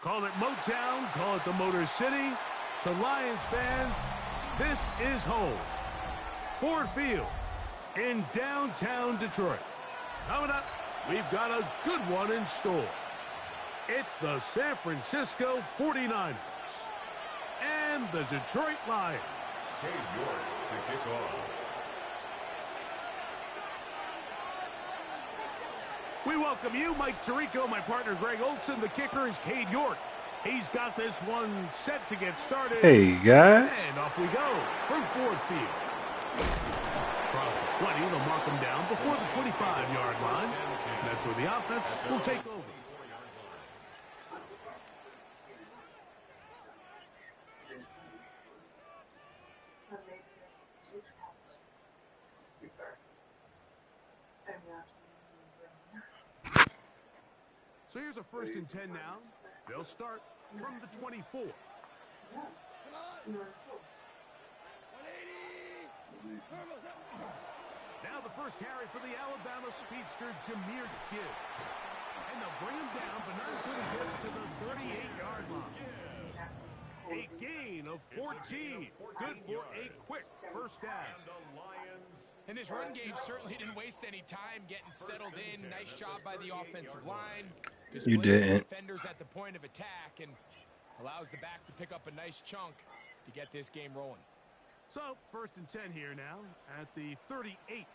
Call it Motown, call it the Motor City. To Lions fans, this is home. Ford Field in downtown Detroit. Coming up, we've got a good one in store. It's the San Francisco 49ers and the Detroit Lions. Cade York to kick off. We welcome you, Mike Tirico, my partner Greg Olson. The kicker is Cade York. He's got this one set to get started. Hey, guys. And off we go from Ford Field. Across the 20, they'll mark him down before the 25-yard line. And that's where the offense will take over. So here's a 1st and 10 now. They'll start from the 24. Now the first carry for the Alabama speedster, Jahmyr Gibbs. And they'll bring him down, but not until he gets to the 38-yard line. A gain of 14. Good for a quick first down. And this run game certainly didn't waste any time getting settled in. Nice job by the offensive line. You didn't. Defenders at the point of attack and allows the back to pick up a nice chunk to get this game rolling. So, 1st and 10 here now at the 38.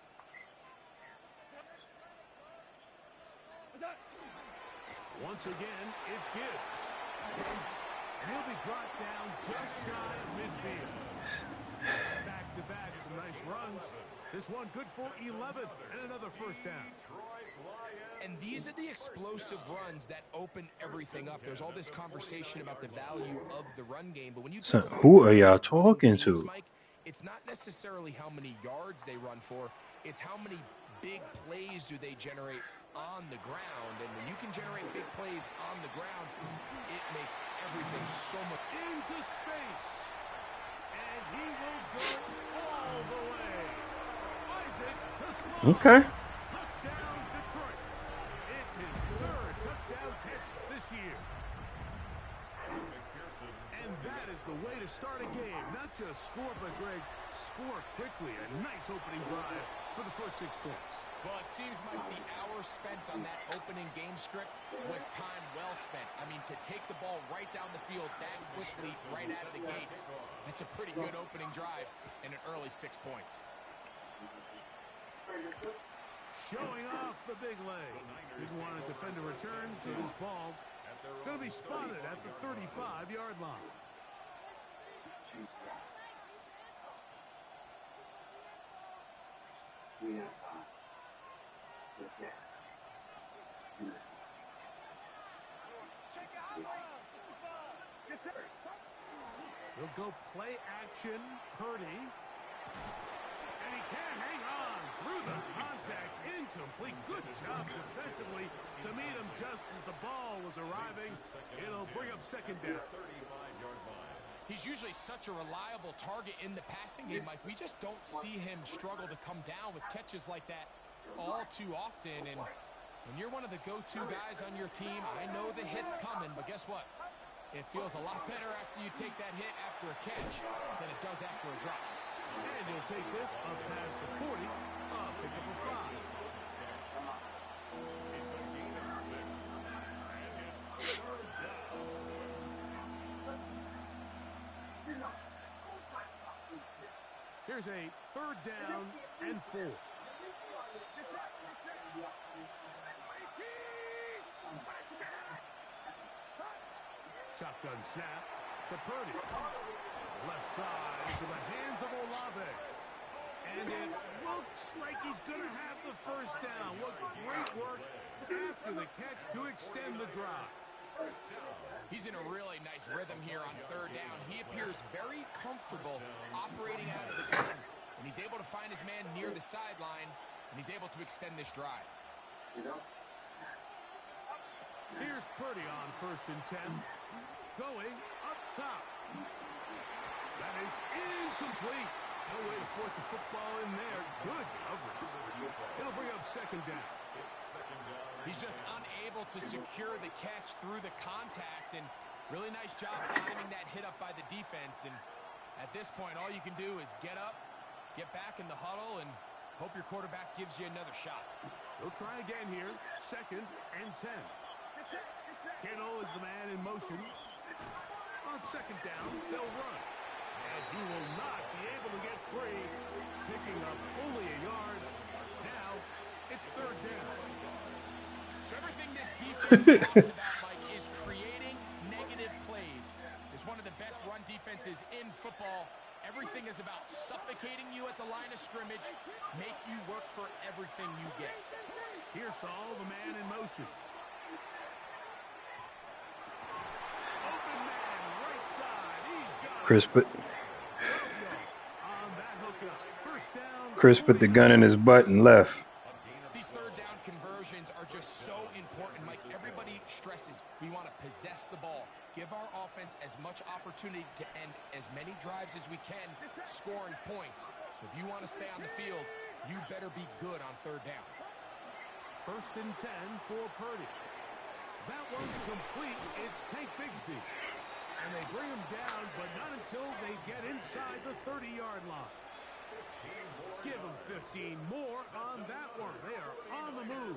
Once again, it's Gibbs. And he'll be brought down just shy of midfield. Back-to-back, some nice runs. This one good for 11 and another first down. And these are the explosive runs that open everything up. There's all this conversation about the value of the run game, but when you So who are y'all talking to? Mike, it's not necessarily how many yards they run for, it's how many big plays do they generate on the ground. And when you can generate big plays on the ground, it makes everything so much into space. And he will go all the way. Isaac to slow. Okay. Touchdown Detroit. It's his 3rd touchdown pitch this year. And that is the way to start a game. Not just score, but Greg, score quickly. A nice opening drive for the first 6 points. Well, it seems like the hour spent on that opening game script was time well spent. I mean, to take the ball right down the field that quickly, right out of the gates, that's a pretty good opening drive and an early 6 points. Showing off the big leg. Didn't want to defend a return, so this ball going to be spotted at the 35-yard line. He'll go play action, Purdy. And he can't hang on through the contact. Incomplete. Good job defensively to meet him just as the ball was arriving. It'll bring up 2nd down. He's usually such a reliable target in the passing game, Mike. We just don't see him struggle to come down with catches like that all too often. And when you're one of the go-to guys on your team, I know the hit's coming, but guess what? It feels a lot better after you take that hit after a catch than it does after a drop. And he'll take this up past the 40. Pick up a 5. Here's a 3rd down and 4. Shotgun snap to Purdy. Left side to the hands of Olave. And it looks like he's going to have the first down. What great work after the catch to extend the drive. He's in a really nice rhythm here on 3rd down. He appears very comfortable operating out of the gun. And he's able to find his man near the sideline. And he's able to extend this drive. Here's Purdy on 1st and 10. Going up top. That is incomplete. No way to force the football in there. Good coverage. It'll bring up 2nd down. He's just unable to secure the catch through the contact, and really nice job timing that hit up by the defense. And at this point, all you can do is get up, get back in the huddle, and hope your quarterback gives you another shot. They'll try again here. 2nd and 10. Kittle is the man in motion. On 2nd down, they'll run. And he will not be able to get free, picking up only a yard. Now, it's 3rd down. So everything this defense talks about, Mike, is creating negative plays. It's one of the best run defenses in football. Everything is about suffocating you at the line of scrimmage, make you work for everything you get. Here's Saul, the man in motion. Open man, right side. He's got Chris put on that hookup. 1st down. Chris put the gun in his butt and left. These 3rd down conversions are just so important, Mike. Everybody stresses we want to possess the ball. Give our offense as much opportunity to end as many drives as we can, scoring points. So if you want to stay on the field, you better be good on 3rd down. 1st and 10 for Purdy. That one's complete. It's Tank Bigsby. And they bring him down, but not until they get inside the 30-yard line. Give them 15 more on that one. They are on the move.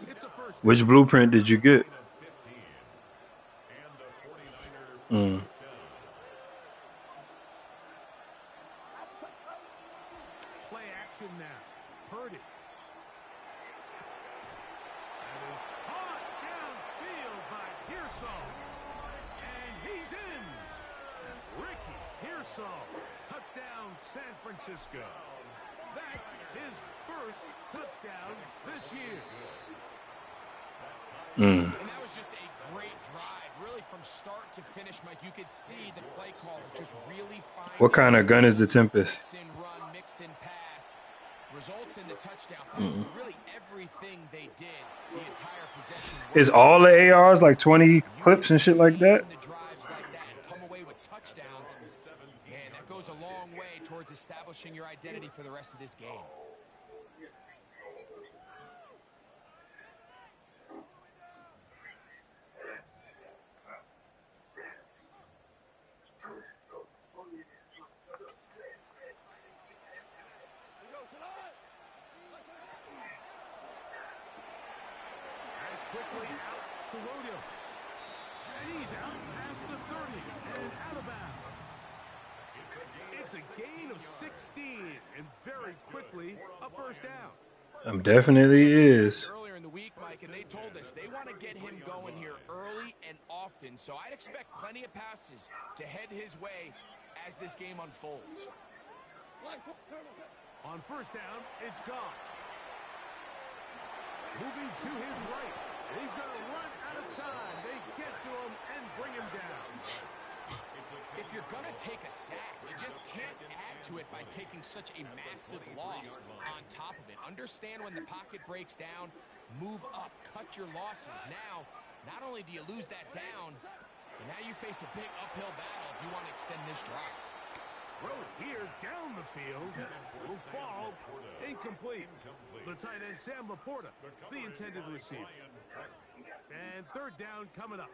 It's a 1st. Which blueprint did you get? Play action now. Purdy. That is caught downfield by Pearsall. And he's in. Ricky Pearsall. Touchdown, San Francisco. That's his 1st touchdown this year. And that was just a great drive, really from start to finish, Mike. You could see the play call just really fine. What kind of gun is the Tempest? Mix and run, mix and pass. Results in the touchdown. That's really everything they did the entire possession. Is all the ARs like 20 clips and shit like that? The drives like that and come away with touchdowns. Man, that goes a long way towards establishing your identity for the rest of this game. Quickly out to Williams. And he's out past the 30 and out of bounds. It's a gain of 16 and very quickly a 1st down. Definitely is. Earlier in the week, Mike, and they told us they want to get him going here early and often. So I'd expect plenty of passes to head his way as this game unfolds. On 1st down, it's gone. Moving to his right. He's going to run out of time. They get to him and bring him down. If you're going to take a sack, you just can't add to it by taking such a massive loss on top of it. Understand when the pocket breaks down, move up, cut your losses. Now, not only do you lose that down, but now you face a big uphill battle if you want to extend this drive. Throw here down the field will fall incomplete. The tight end Sam Laporta, the intended receiver. And 3rd down coming up.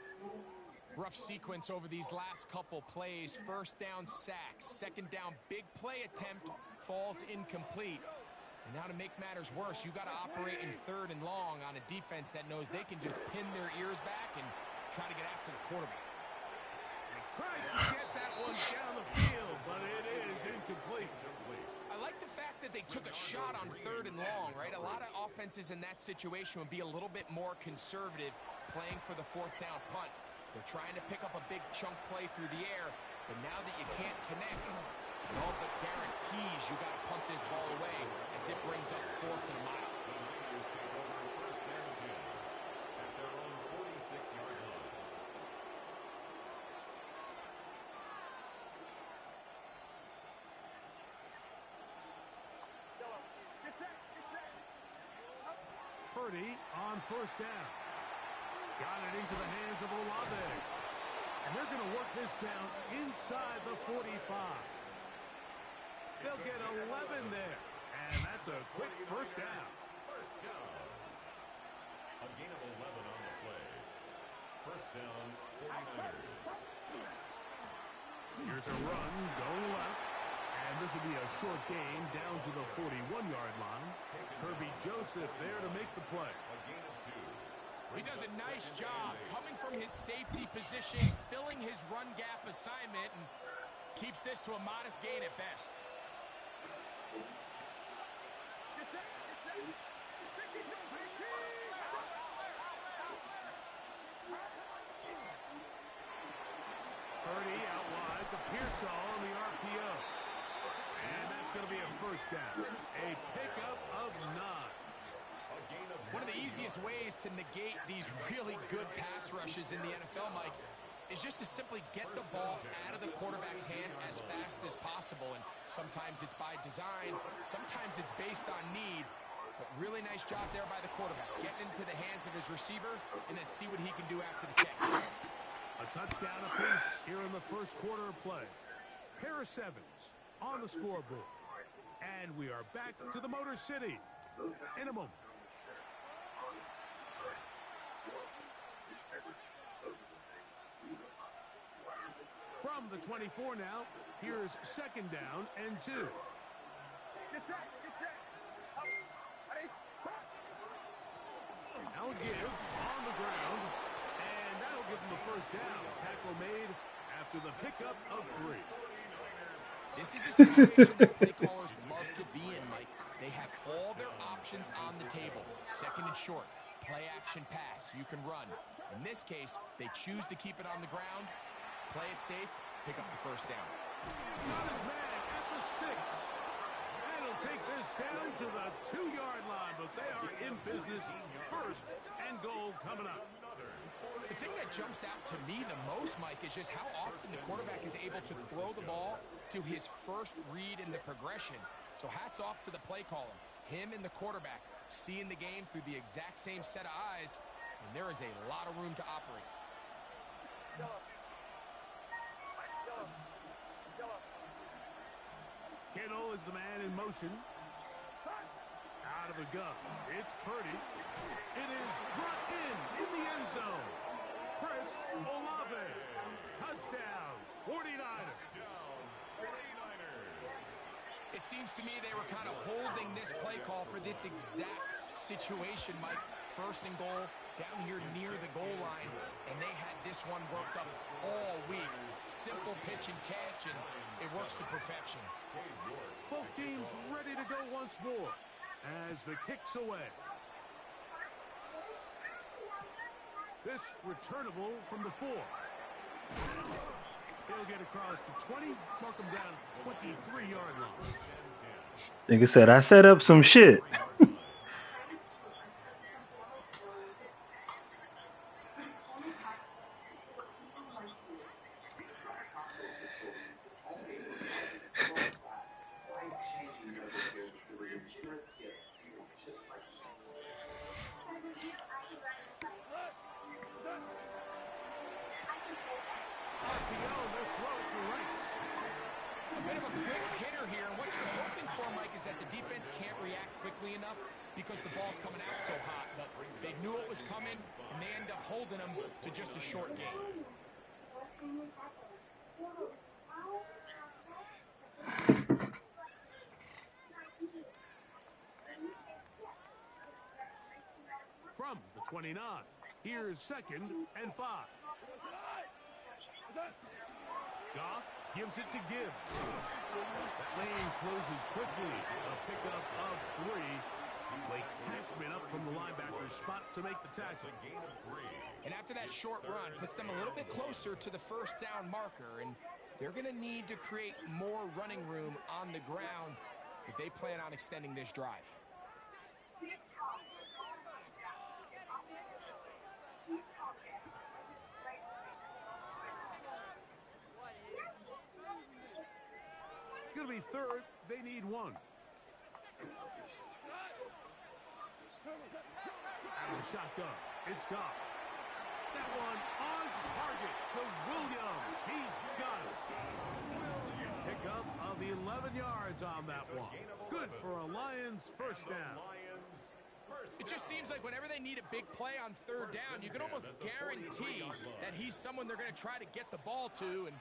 Rough sequence over these last couple plays. 1st down sack, 2nd down big play attempt falls incomplete. And now to make matters worse, you got to operate in 3rd and long on a defense that knows they can just pin their ears back and try to get after the quarterback. Tries to get that one down the field, but it is incomplete. I like the fact that they took a shot on 3rd and long, right? A lot of offenses in that situation would be a little bit more conservative playing for the 4th down punt. They're trying to pick up a big chunk play through the air, but now that you can't connect, it all but guarantees you got to punt this ball away as it brings up 4th and a mile. Purdy on 1st down. Got it into the hands of Olave. And they're going to work this down inside the 45. They'll get 11 there. And that's a quick 1st down. A gain of 11 on the play. First down, 49ers. Here's a run going left. And this will be a short gain down to the 41-yard line. Kirby Joseph there to make the play. A gain of 2. He does a nice job coming from his safety position, filling his run gap assignment, and keeps this to a modest gain at best. Purdy out wide to Pearsall on the RPO. And that's going to be a first down. A pickup of 9. One of the easiest ways to negate these really good pass rushes in the NFL, Mike, is just to simply get the ball out of the quarterback's hand as fast as possible. And sometimes it's by design, sometimes it's based on need. But really nice job there by the quarterback, getting into the hands of his receiver and then see what he can do after the catch. A touchdown apiece here in the first quarter of play. Pair of 7s on the scoreboard. And we are back to the Motor City in a moment. From the 24 now, here's second down and 2. Now give on the ground, and that'll give him the first down. Tackle made after the pickup of 3. This is a situation that play callers love to be in, Mike. They have all their options on the table. Second and short, play action pass, you can run. In this case, they choose to keep it on the ground, play it safe, pick up the first down. Got his man at the 6. And he'll take this down to the 2-yard line, but they are in business. First and goal coming up. The thing that jumps out to me the most, Mike, is just how often the quarterback is able to throw the ball to his first read in the progression. So hats off to the play caller. Him and the quarterback seeing the game through the exact same set of eyes, and there is a lot of room to operate. Kittle is the man in motion. Out of the gun. It's Purdy. It is brought in the end zone. Chris Olave. Touchdown, 49ers. It seems to me they were kind of holding this play call for this exact situation, Mike. First and goal, down here near the goal line, and they had this one worked up all week. Simple pitch and catch, and it works to perfection. Both teams ready to go once more as the kick's away. This returnable from the 4. He'll get across the 20, mark him down at the 23-yard line. Nigga said, I set up some shit. Because the ball's coming out so hot, but they knew it was coming, and they end up holding them to just a short game. From the 29, here's second and 5. Goff gives it to Gibbs. That lane closes quickly. A pickup of 3. Blake Cashman up from the linebacker's spot to make the tackle. Gain of 3. And after that short run, puts them a little bit closer to the first down marker. And they're going to need to create more running room on the ground if they plan on extending this drive. It's going to be third. They need 1. And the shotgun. It's Goff. That one on target to Williams. He's got it. Pickup of 11 yards on that one. Good for a Lions first down. It just seems like whenever they need a big play on third down, you can almost guarantee that he's someone they're going to try to get the ball to, and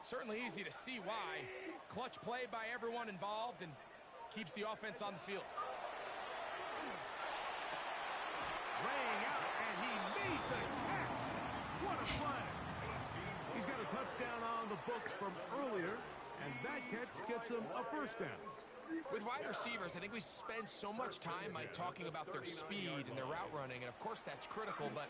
certainly easy to see why. Clutch play by everyone involved and keeps the offense on the field. Laying out, and he made the catch. What a play. He's got a touchdown on the books from earlier, and that catch gets him a first down. With wide receivers, I think we spend so much time talking about their speed and their route running, and of course that's critical, but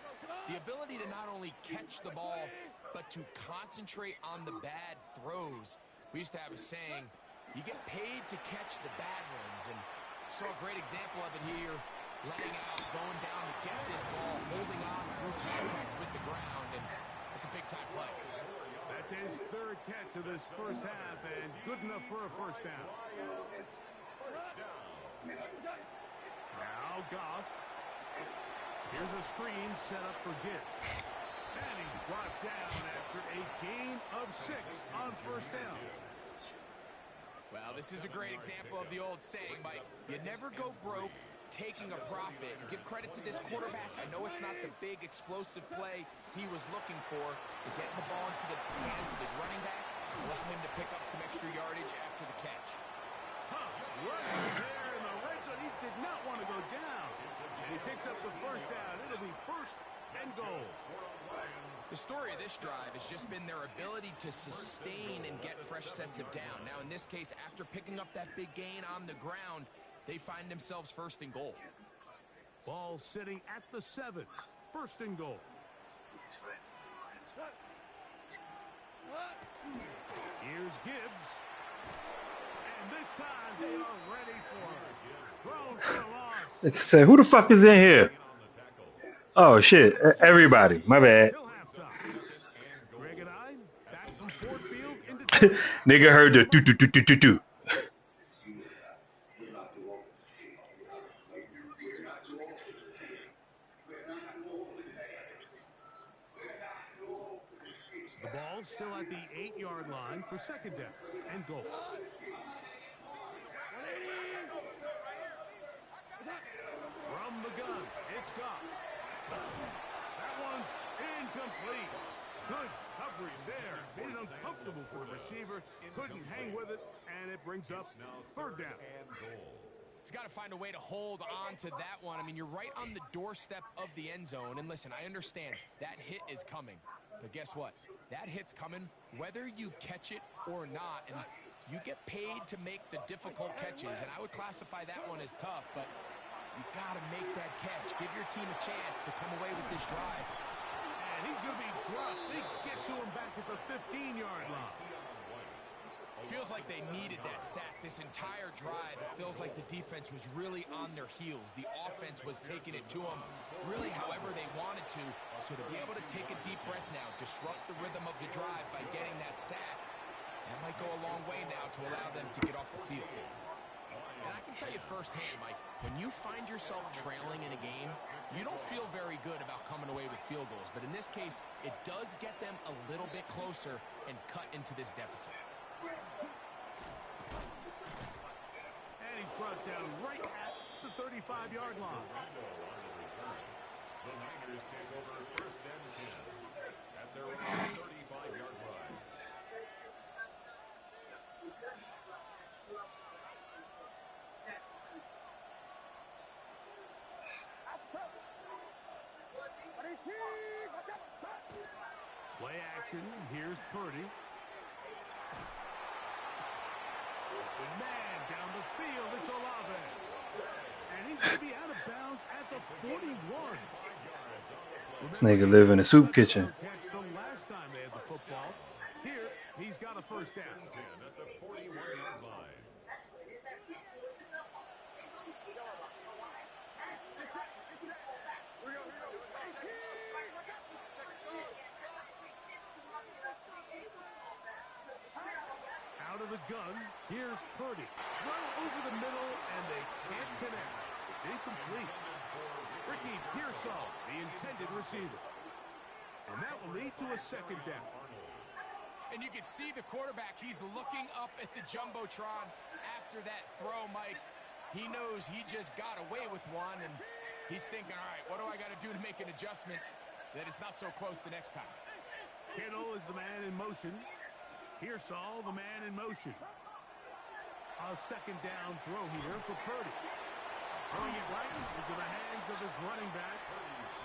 the ability to not only catch the ball, but to concentrate on the bad throws. We used to have a saying, you get paid to catch the bad ones, and I saw a great example of it here, laying out, going down to get this ball, holding on through contact with the ground, and it's a big-time play. That's his third catch of this first half, and good enough for a first down. Now Goff. Here's a screen set up for Gibbs. And he's brought down after a gain of 6 on first down. Well, this is a great example of the old saying, Mike. You never go broke taking a profit. Give credit to this quarterback. I know it's not the big explosive play he was looking for, but getting the ball into the hands of his running back, allow him to pick up some extra yardage after the catch. Right there in the red zone. He did not want to go down. And he picks up the first down. It'll be first and goal. The story of this drive has just been their ability to sustain and get fresh sets of down. Now, in this case, after picking up that big gain on the ground, they find themselves first and goal. Ball sitting at the 7. First and goal. Here's Gibbs. And this time they are ready for it. Thrown for a loss. Like I said, who the fuck is in here? Oh shit! Everybody, my bad. Till halftime. Greg and I back from Ford Field into Nigga heard the do. the ball still at the 8-yard line for second down and goal. From the gun, it's Goff. That one's incomplete. Good coverage there. Made it uncomfortable for the receiver. Couldn't hang with it, and it brings up third down. He's got to find a way to hold on to that one. I mean, you're right on the doorstep of the end zone. And listen, I understand that hit is coming. But guess what? That hit's coming whether you catch it or not. And you get paid to make the difficult catches. And I would classify that one as tough, but you got to make that catch. Give your team a chance to come away with this drive. And he's going to be dropped. They get to him back at the 15-yard line. Feels like they needed that sack this entire drive. It feels like the defense was really on their heels. The offense was taking it to them really however they wanted to. So to be able to take a deep breath now, disrupt the rhythm of the drive by getting that sack, that might go a long way now to allow them to get off the field. And I can tell you firsthand, Mike, when you find yourself trailing in a game, you don't feel very good about coming away with field goals. But in this case, it does get them a little bit closer and cut into this deficit. And he's brought down right at the 35-yard line. The Niners take over first and 10 at their own 35-yard line. Play action. Here's Purdy. Open man down the field. It's Olave. And he's going to be out of bounds at the 41. This nigga live in a soup kitchen. The last time they had the football. Here, he's got a first down. 10 at the 41-yard line. Out of the gun, here's Purdy. Throw over the middle, and they can't connect. It's incomplete. Ricky Pearsall, the intended receiver. And that will lead to a second down. And you can see the quarterback, he's looking up at the Jumbotron after that throw, Mike. He knows he just got away with one, and He's thinking, all right, what do I got to do to make an adjustment that it's not so close the next time? Kittle is the man in motion. Pearsall, the man in motion. A second down throw here for Purdy. Throwing it right into the hands of his running back.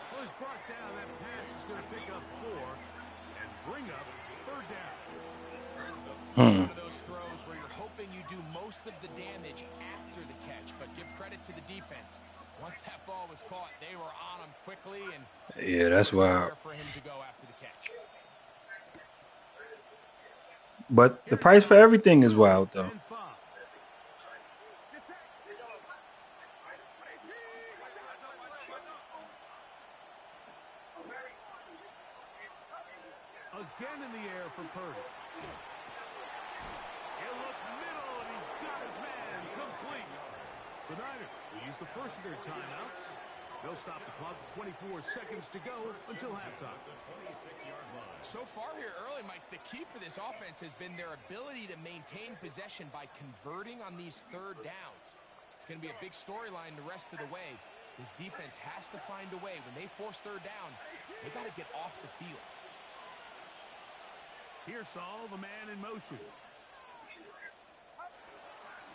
Well, he's brought down. That pass is going to pick up 4 and bring up third down. One of those throws where you're hoping you do most of the damage after the catch, but give credit to the defense. Once that ball was caught, they were on him quickly, and Yeah, that's wild. for him to go after the catch. But the price for everything is wild, though. Again in the air for Purdy. He'll look middle, and he's got his man complete. The Niners will use the first of their timeouts. They'll stop the clock with 24 seconds to go until halftime. So far here early, Mike, the key for this offense has been their ability to maintain possession by converting on these third downs. It's going to be a big storyline the rest of the way. This defense has to find a way. When they force third down, they got to get off the field. Pearsall, the man in motion.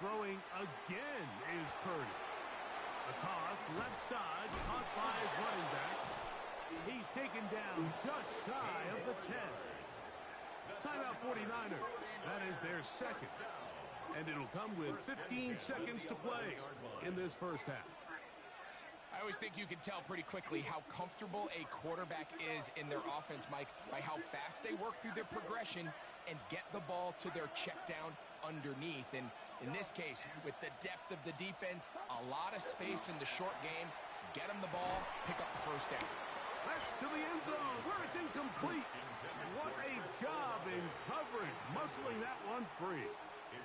Throwing again is Purdy. A toss, left side, caught by his running back. He's taken down just shy of the 10. Timeout 49ers. That is their second. And it'll come with 15 seconds to play in this first half. I always think you can tell pretty quickly how comfortable a quarterback is in their offense, Mike, by how fast they work through their progression and get the ball to their check down underneath. And in this case, with the depth of the defense, a lot of space in the short game, get them the ball, pick up the first down. That's to the end zone where it's incomplete. What a job in coverage, muscling that one free.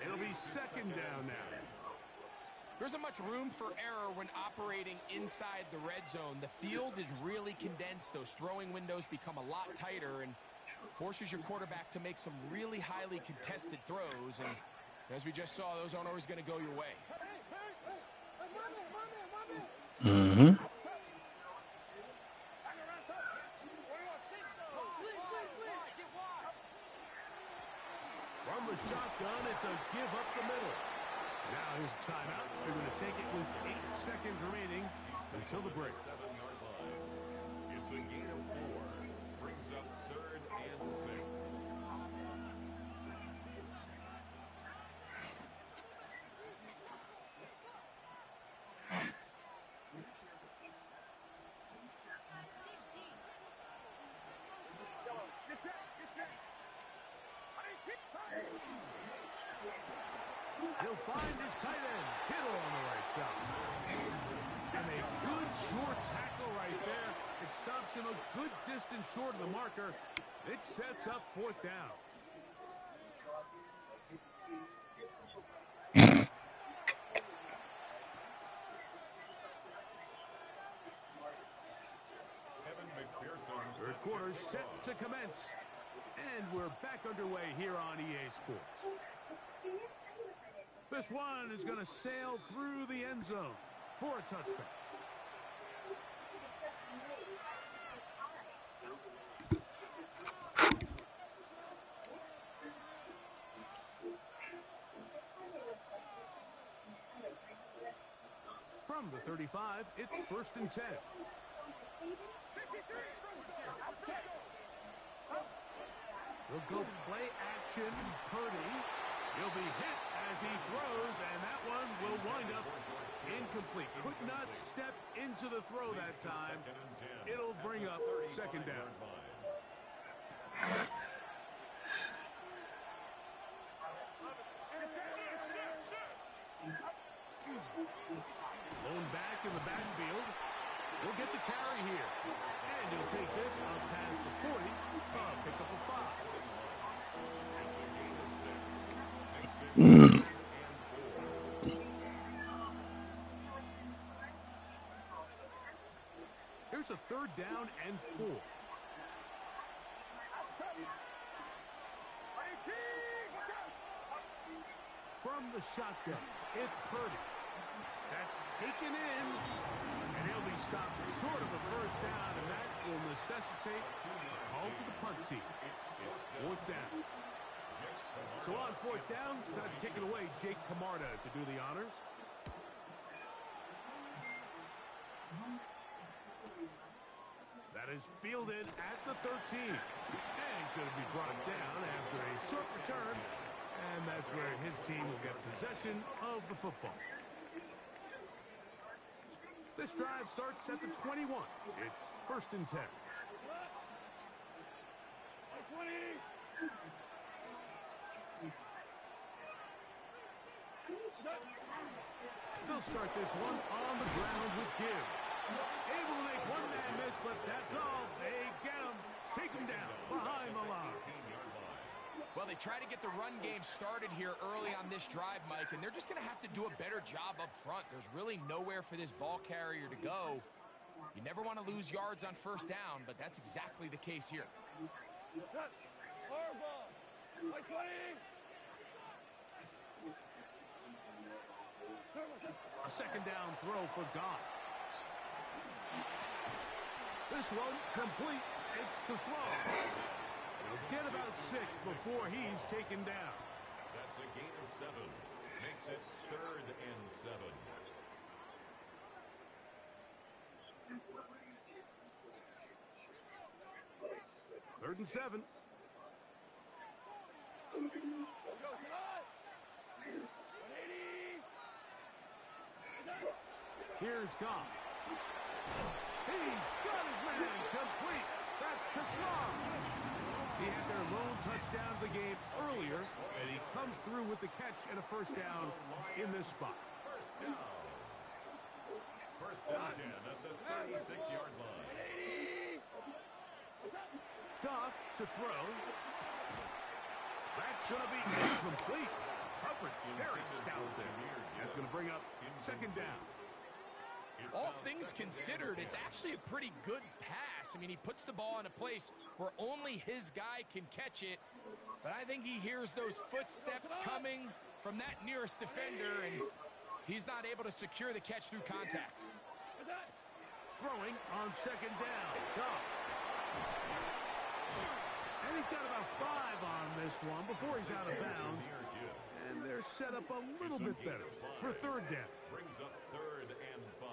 It'll be second down now. There isn't much room for error when operating inside the red zone. The field is really condensed. Those throwing windows become a lot tighter and forces your quarterback to make some really highly contested throws. And as we just saw, those aren't always going to go your way. Mm-hmm. From the shotgun, it's a give up the middle. Now his timeout. They're going to take it with 8 seconds remaining until the break. 7-yard line. It's a gain of 4. Brings up 3rd and 6. He'll find his tight end, Kittle, on the right side. And a good short tackle right there. It stops him a good distance short of the marker. It sets up 4th down. Third quarter set to commence. And we're back underway here on EA Sports. This one is going to sail through the end zone for a touchback. From the 35, it's 1st and 10. He'll go play action. Purdy. He'll be hit as he throws, and that one will wind up incomplete. Could not step into the throw that time. It'll bring up 2nd down. Blown back in the backfield. We'll get the carry here. And he'll take this up past the 40. Pick up a 5. It's a gain of 6. Here's a 3rd down and 4. From the shotgun, it's Purdy. That's taken in, and he'll be be stopped short of a first down, and that will necessitate a call to the punt team. Fourth down. So on fourth down, time to kick it away. Jake Camarda to do the honors. That is fielded at the 13. And he's going to be brought down after a short return. And that's where his team will get possession of the football. This drive starts at the 21. It's 1st and 10. They'll start this one on the ground with Gibbs. Able to make one man miss, but that's all. They get him. Take him down behind the line. Well, they try to get the run game started here early on this drive, Mike, and they're just going to have to do a better job up front. There's really nowhere for this ball carrier to go. You never want to lose yards on first down, but that's exactly the case here. A second down throw for Goff. This one complete. It's to Sloan. He'll get about 6 before he's taken down. That's a gain of 7. Makes it 3rd and 7. Third and 7. Here's Goff. He's got his man complete. That's to Sloan. He had their lone touchdown of the game earlier, and he comes through with the catch and a first down in this spot. First down. 1st and 10 at the 36-yard line. Goff to throw. That's going to be incomplete. Coverage very stout there. That's going to bring up 2nd down. All things considered, it's actually a pretty good pass. I mean, he puts the ball in a place where only his guy can catch it. But I think he hears those footsteps coming from that nearest defender, and he's not able to secure the catch through contact. Throwing on 2nd down. Goff. And he's got about 5 on this one before he's out of bounds. And they're set up a little bit better for 3rd down. Brings up 3rd and 5.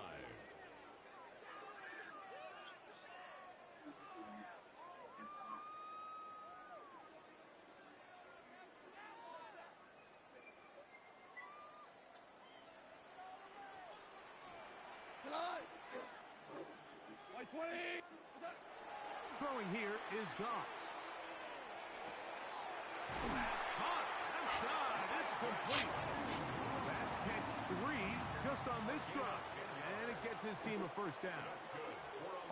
Throwing here is Goff. That's caught. Left side. It's complete. That's catch 3 just on this drop. And it gets his team a first down.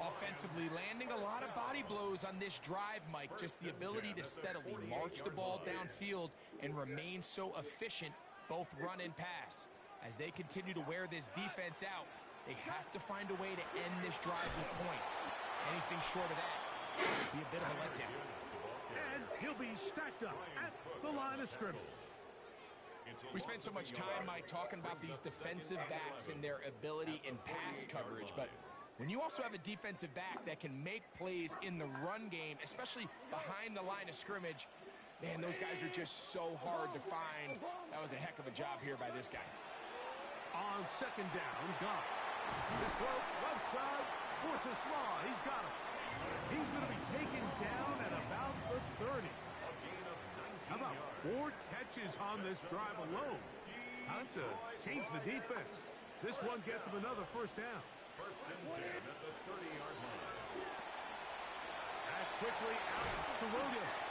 Offensively, landing a lot of body blows on this drive, Mike. Just the ability to steadily march the ball downfield and remain so efficient, both run and pass. As they continue to wear this defense out, they have to find a way to end this drive with points. Anything short of that would be a bit of a letdown. And he'll be stacked up at the line of scrimmage. We spend so much time, Mike, talking about these defensive backs and their ability in pass coverage, but when you also have a defensive back that can make plays in the run game, especially behind the line of scrimmage, man, those guys are just so hard to find. That was a heck of a job here by this guy. On 2nd down, Goff. This throw, left side, for to Slaw. He's got him. He's going to be taken down at about the 30. How about 4 catches on this drive alone? Time to change the defense. This one gets him another first down. 1st and 10 at the 30-yard line. That's quickly out to Williams.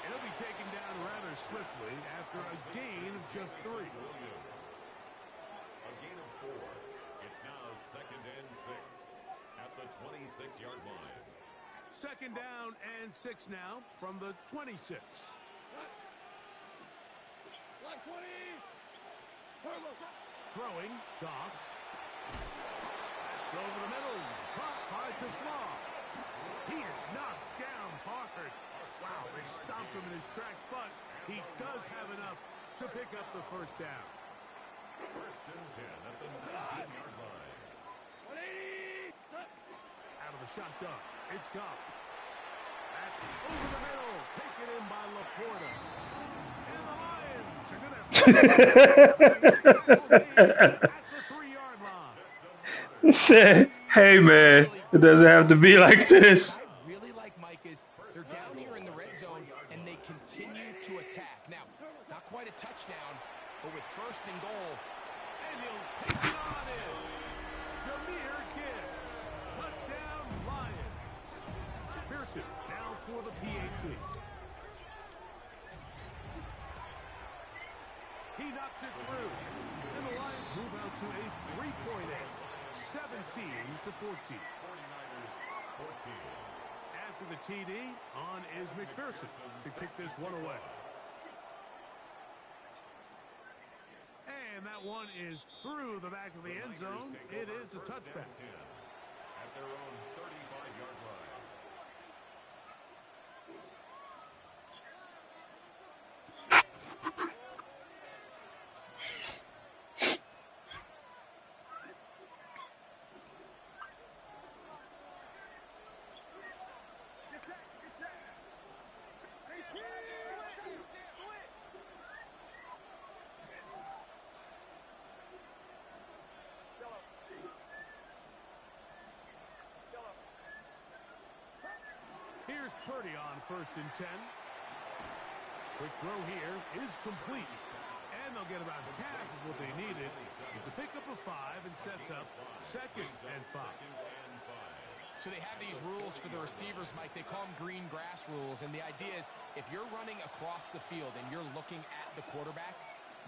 It'll be taken down rather swiftly after a gain of just 3. A gain of 4. It's now 2nd and 6 at the 26-yard line. 2nd down and 6 now from the 26. Throwing, Goff. That's over the middle. Caught by Slaw. He is knocked down hard. Wow, they stomped him in his tracks, but he does have enough to pick up the first down. 1st and 10 at the 19-yard line. shot done. It's gone. That's over the middle. Taken in by Laporta. And the Lions are going to at the 3-yard line. Say, hey man, it doesn't have to be like this. What I really like, Mike, is they're down here in the red zone and they continue to attack. Now, not quite a touchdown, but with 1st and goal. And he'll take it on in. Jahmyr Gibbs. Touchdown, Lions. Pearson now for the PAT. He knocks it through. And the Lions move out to a 3-point edge. 17-14. After the TD, on is McPherson to kick this one away. And that one is through the back of the end zone. It is a touchback. At their own 35-yard line. Here's Purdy on 1st and 10. Quick throw here is complete. And they'll get about half of what they needed. It's a pickup of 5 and sets up 2nd and 5. So they have these rules for the receivers, Mike. They call them green grass rules. And the idea is if you're running across the field and you're looking at the quarterback,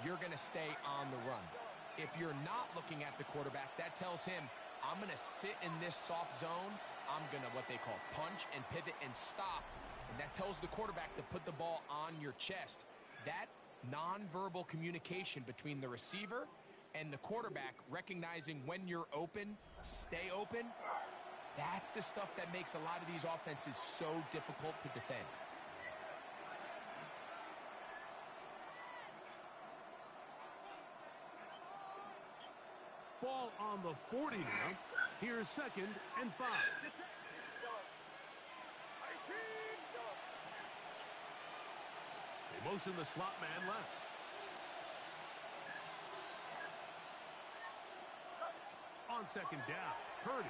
you're going to stay on the run. If you're not looking at the quarterback, that tells him, I'm going to sit in this soft zone. I'm going to what they call punch and pivot and stop. And that tells the quarterback to put the ball on your chest. That nonverbal communication between the receiver and the quarterback, recognizing when you're open, stay open, that's the stuff that makes a lot of these offenses so difficult to defend. Ball on the 40 now. Here's 2nd and 5. They motion the slot man left. On 2nd down, Purdy.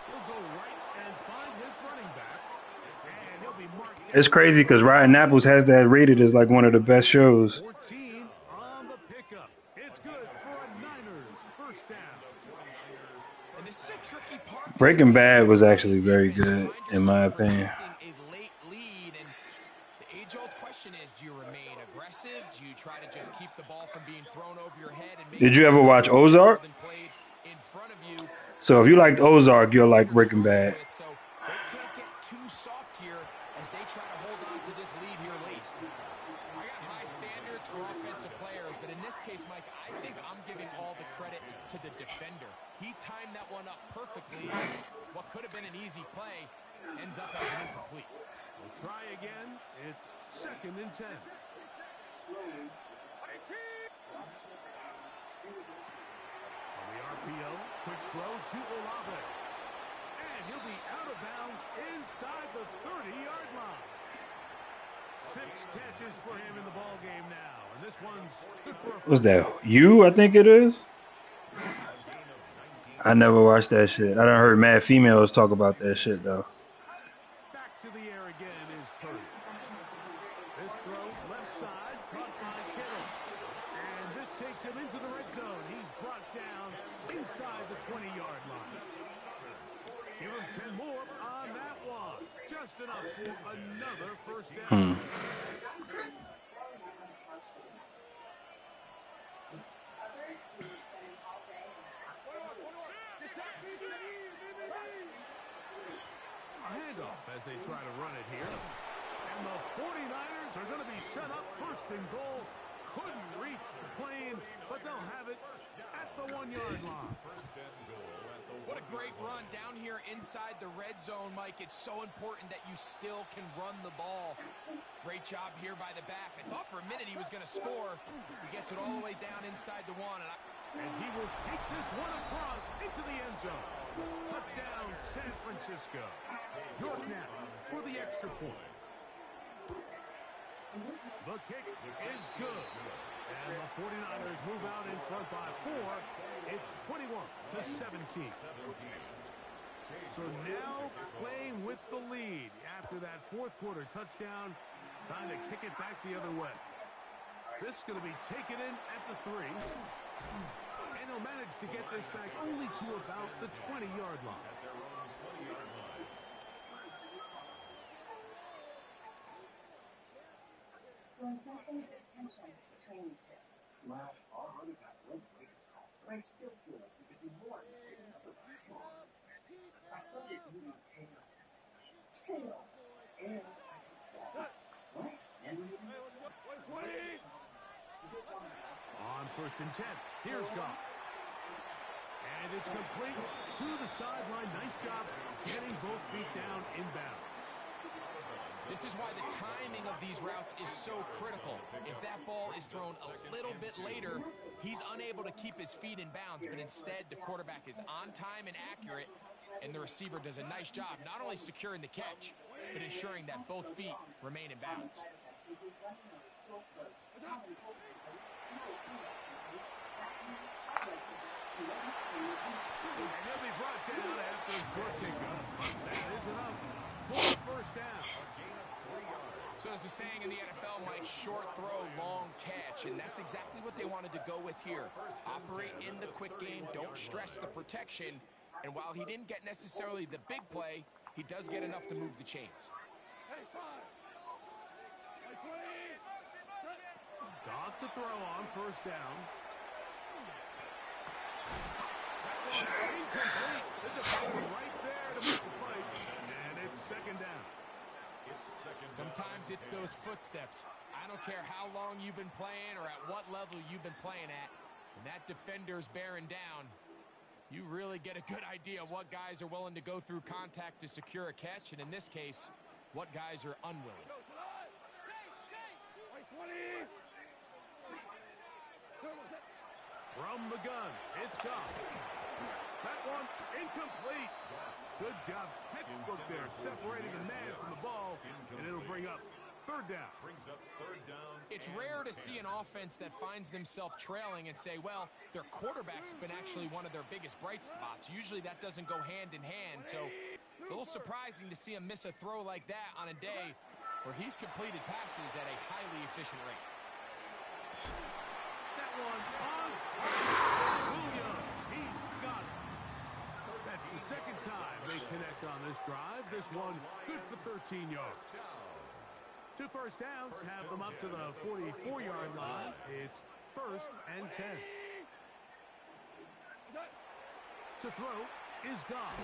He'll go right and find his running back. And he'll be marked. It's crazy because Ryan Apples has that rated as like one of the best shows. 14 on the pickup. It's good for a Niners 1st down. And this is a tricky part. Breaking Bad was actually very good, in my opinion. A late lead, and the age-old question is, do you remain aggressive? Do you try to just keep the ball from being thrown over your head? And Did you ever watch Ozark? In front of you? So if you liked Ozark, you'll like Breaking Bad. So they can't get too soft here as they try to hold on to this lead here late. I got high standards for offensive players, but in this case, Mike, I think I'm giving all the credit to the defender. He timed that one up perfectly. What could have been an easy play ends up as an incomplete. We'll try again. It's 2nd and 10. On the RPO, quick throw to Olave. And he'll be out of bounds inside the 30-yard line. 6 catches for him in the ball game now. And this one's good for a... What's that? You, I think it is? I never watched that shit. I done heard mad females talk about that shit, though. Back to the air again is Purdy. This throw left side, caught by Kittle. And this takes him into the red zone. He's brought down inside the 20-yard line. Give him 10 more on that one. Just enough for another 1st down. A handoff as they try to run it here. And the 49ers are going to be set up 1st and goal. Couldn't reach the plane, but they'll have it at the 1-yard line. What a great run down here inside the red zone, Mike. It's so important that you still can run the ball. Great job here by the back. I thought for a minute he was going to score. He gets it all the way down inside the 1. And And he will take this one across into the end zone. Touchdown, San Francisco. York now for the extra point. The kick is good. And the 49ers move out in front by 4. It's 21-17. So now playing with the lead after that fourth quarter touchdown. Time to kick it back the other way. This is going to be taken in at the 3. And he'll manage to get this back only to about the 20-yard line. So I'm sensing a bit of tension between you two. Well, our other guy was great, but I still feel like we could do more. I saw your videos hail. And I can stop this. Right? And on 1st and 10, here's Goff. And it's complete to the sideline. Nice job getting both feet down inbounds. This is why the timing of these routes is so critical. If that ball is thrown a little bit later, he's unable to keep his feet in bounds, but instead the quarterback is on time and accurate, and the receiver does a nice job not only securing the catch, but ensuring that both feet remain in bounds. And he'll be brought down after a short kickoff. That is enough for the first down. So as the saying in the NFL, Mike, short throw, long catch, and that's exactly what they wanted to go with here. Operate in the quick game, don't stress the protection, and while he didn't get necessarily the big play, he does get enough to move the chains. Goff to throw on 1st down. Incomplete. The defender right there to make the play, and it's 2nd down. Sometimes it's those footsteps. I don't care how long you've been playing or at what level you've been playing at. When that defender's bearing down, you really get a good idea of what guys are willing to go through contact to secure a catch, and in this case, what guys are unwilling. From the gun, it's Goff. That one incomplete. Good job, textbook there, separating the man from the ball, and it'll bring up 3rd down. It's rare to see an offense that finds themselves trailing and say, well, their quarterback's been actually one of their biggest bright spots. Usually that doesn't go hand in hand, so it's a little surprising to see him miss a throw like that on a day where he's completed passes at a highly efficient rate. That one on Williams. He's got it. That's the 2nd time they connect on this drive. This one good for 13 yards. 2 first downs have them up to the 44-yard line. It's 1st and 10. To throw is Goff.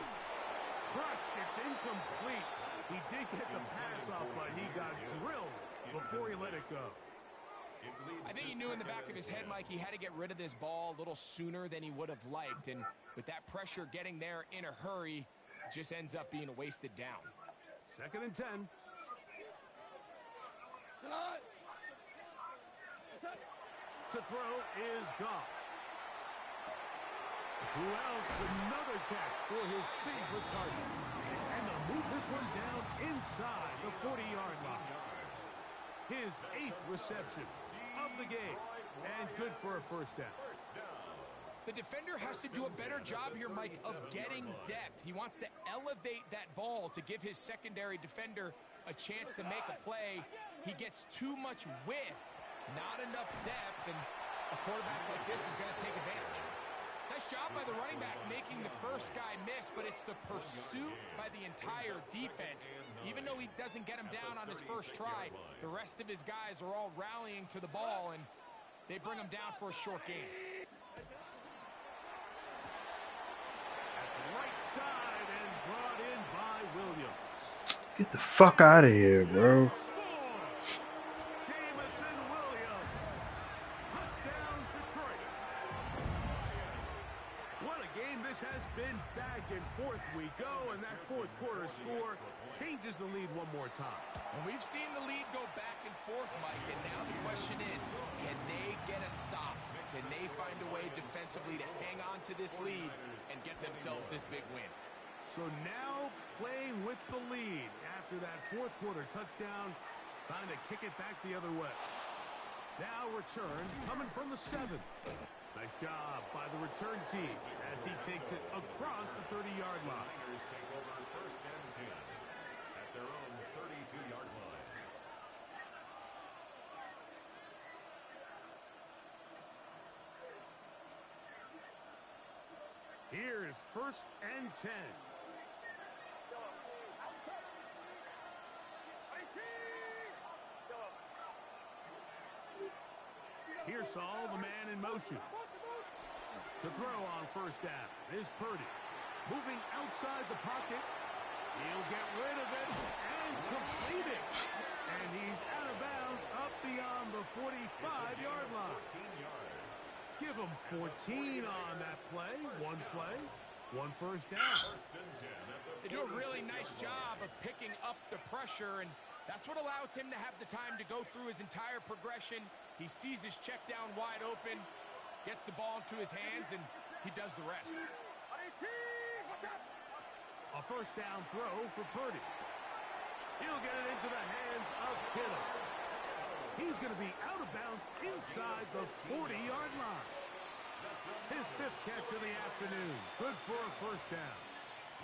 Crushed. It's incomplete. He did get the pass off, but he got drilled before he let it go. I think he knew in the back of his head, Mike, he had to get rid of this ball a little sooner than he would have liked. And with that pressure getting there in a hurry, it just ends up being a wasted down. 2nd and 10. To throw is Goff. Who else? Another catch for his favorite target. And they'll move this one down inside the 40-yard line. His 8th reception of the game, and good for a 1st down. The defender has to do a better job here, Mike, of getting depth. He wants to elevate that ball to give his secondary defender a chance to make a play. He gets too much width, not enough depth, and a quarterback like this is going to take advantage. Nice job by the running back making the first guy miss, but it's the pursuit by the entire defense. Even though he doesn't get him down on his first try, the rest of his guys are all rallying to the ball, and they bring him down for a short gain. That's right side and brought in by Williams. Get the fuck out of here, bro. This has been back and forth we go, and that 4th quarter score changes the lead one more time. And we've seen the lead go back and forth, Mike, and now the question is, can they get a stop? Can they find a way defensively to hang on to this lead and get themselves this big win? So now playing with the lead after that fourth quarter touchdown, time to kick it back the other way. Now return coming from the 7. Nice job by the return team as he takes it across the 30-yard line. Niners take over first and 10 at their own 32-yard line. Here's first and 10. Here's Saul, the man in motion. To throw on first down is Purdy. Moving outside the pocket. He'll get rid of it and complete it. And he's out of bounds up beyond the 45-yard line. 14 yards. Give him 14 on that play. One first down. First and 10 at the They do a really nice job of picking up the pressure, and that's what allows him to have the time to go through his entire progression. He sees his check down wide open, gets the ball into his hands, and he does the rest. A first down throw for Purdy. He'll get it into the hands of Kittle. He's going to be out of bounds inside the 40-yard line. His 5th catch of the afternoon. Good for a first down.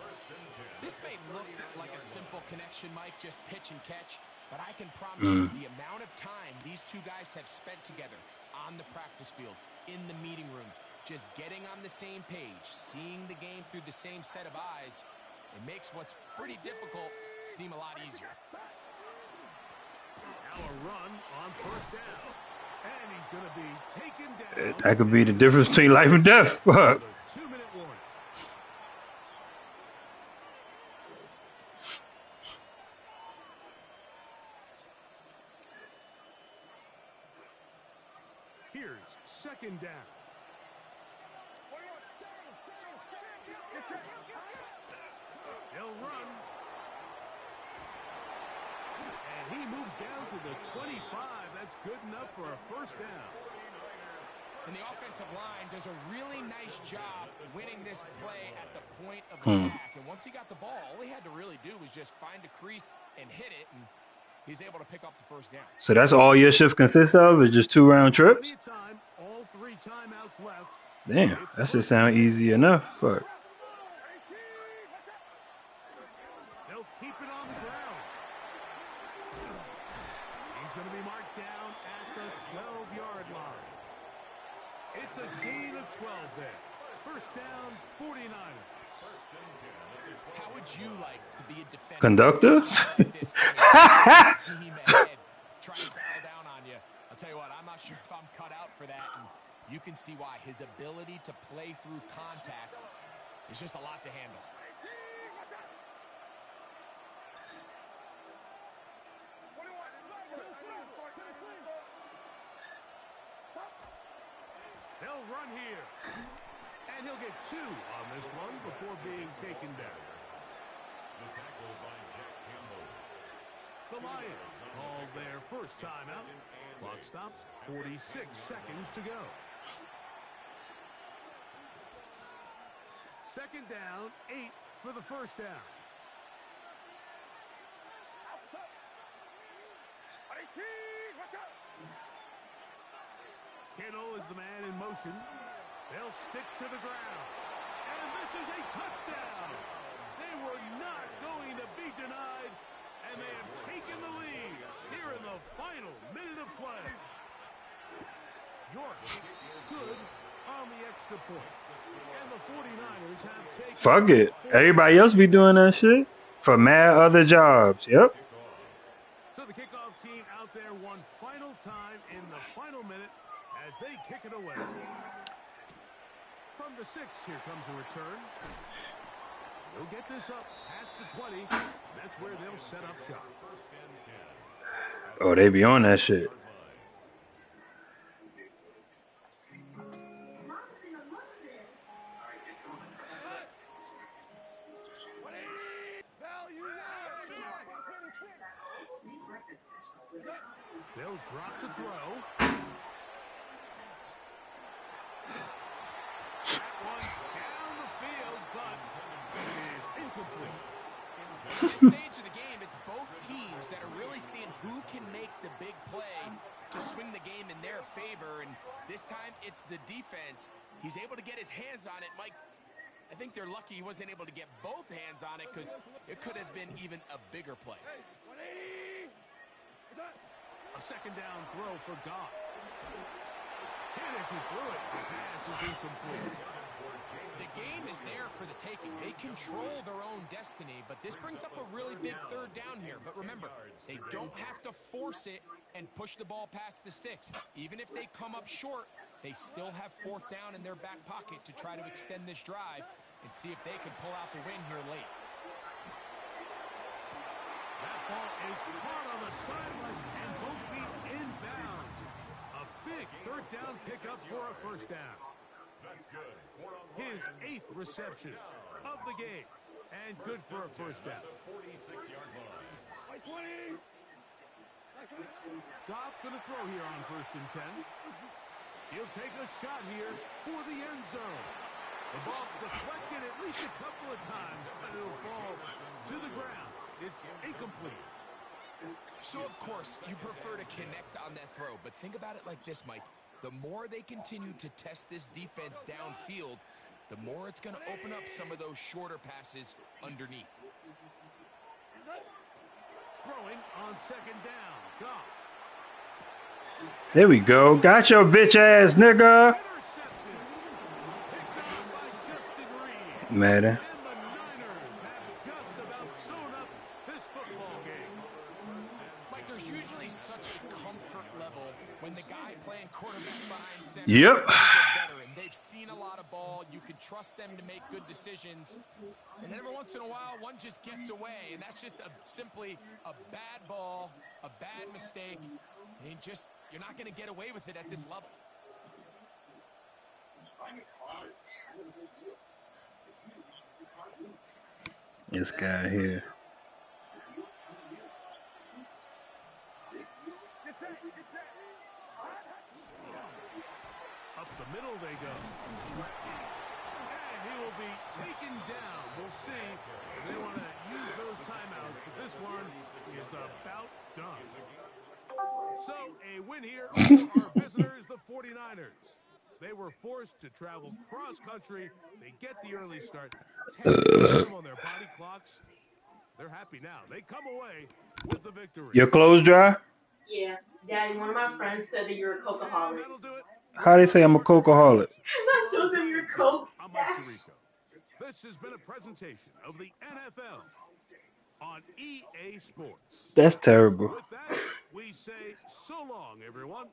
first and 10. This may look like a simple connection, Mike, just pitch and catch, but I can promise you the amount of time these two guys have spent together on the practice field, in the meeting rooms, just getting on the same page, seeing the game through the same set of eyes, it makes what's pretty difficult seem a lot easier. Now a run on first down. And he's going to be taken down. That could be the difference between life and death. Fuck. 2-minute warning. Here's second down. He'll run. And he moves down to the 25. That's good enough for a first down. And the offensive line does a really nice job winning this play at the point of attack. And once he got the ball, all he had to really do was just find a crease and hit it, and he's able to pick up the first down. So that's all your shift consists of? Is just 2 round trips? Plenty of time, all 3 timeouts left. Damn, that should sound easy enough. Fuck. They'll keep it on the ground. He's going to be marked down at the 12-yard line. It's a gain of 12 there. First down, 49ers. First and 10 at the 12. How would you like to be a defender? Conductor? Steam ahead, try to barrel down on you. I'll tell you what, I'm not sure if I'm cut out for that. And you can see why. His ability to play through contact is just a lot to handle. They'll run here. And he'll get 2 on this one before being taken down. The tackle by Jack Campbell. The Lions call their first timeout. Clock stops, 46 seconds to go. Second down, 8 for the first down. Kittle is the man in motion. They'll stick to the ground. And this is a touchdown. They were not going to be denied, and they have taken the lead here in the final minute of play. York good on the extra point. And the 49ers have taken... Fuck it. Everybody else be doing that shit for mad other jobs. Yep. So the kickoff team out there one final time in the final minute as they kick it away. From the 6, here comes a return. They'll get this up past the 20. That's where they'll set up shop. First and 10. Oh, they be on that shit. They'll drop to throw. At this stage of the game, it's both teams that are really seeing who can make the big play to swing the game in their favor, and this time it's the defense. He's able to get his hands on it. Mike, I think they're lucky he wasn't able to get both hands on it because it could have been even a bigger play. A second down throw for Goff. Hit as he threw it. The pass is incomplete. The game is there for the taking. They control their own destiny, but this brings up a really big third down here. But remember, they don't have to force it and push the ball past the sticks. Even if they come up short, they still have fourth down in their back pocket to try to extend this drive and see if they can pull out the win here late. That ball is caught on the sideline and both feet inbounds. A big third down pickup for a first down. That's good. His 8th reception of the game. And good for a first down. 46-yard line. Goff going to throw here on 1st and 10. He'll take a shot here for the end zone. The ball deflected at least a couple of times, but it'll fall to the ground. It's incomplete. So, of course, you prefer to connect on that throw, but think about it like this, Mike. The more they continue to test this defense downfield, the more it's going to open up some of those shorter passes underneath. Throwing on 2nd down. Goff. There we go. Got your bitch ass, nigga. Intercepted. Picked up by Justin Reed. Madden. And the Niners have just about sewn up this football game. Mike, there's usually such a comfort level when the guy playing quarterback behind center Yep. is a veteran. They've seen a lot of ball. You can trust them to make good decisions. And then every once in a while, one just gets away, and that's just simply a bad ball, a bad mistake. And you're not going to get away with it at this level. This guy here. Up the middle they go. And he will be taken down. We'll see. They want to use those timeouts, but this one is about done. So, a win here for our visitors, the 49ers. They were forced to travel cross-country. They get the early start. 10 time on their body clocks. They're happy now. They come away with the victory. Your clothes dry? Yeah, Daddy, one of my friends said that you're a And cokeaholic. that'll do it. How they say I'm a cokeaholic? I showed them your coke. I'm Mike Tirico. This has been a presentation of the NFL on EA Sports. That's terrible. With that, we say so long, everyone.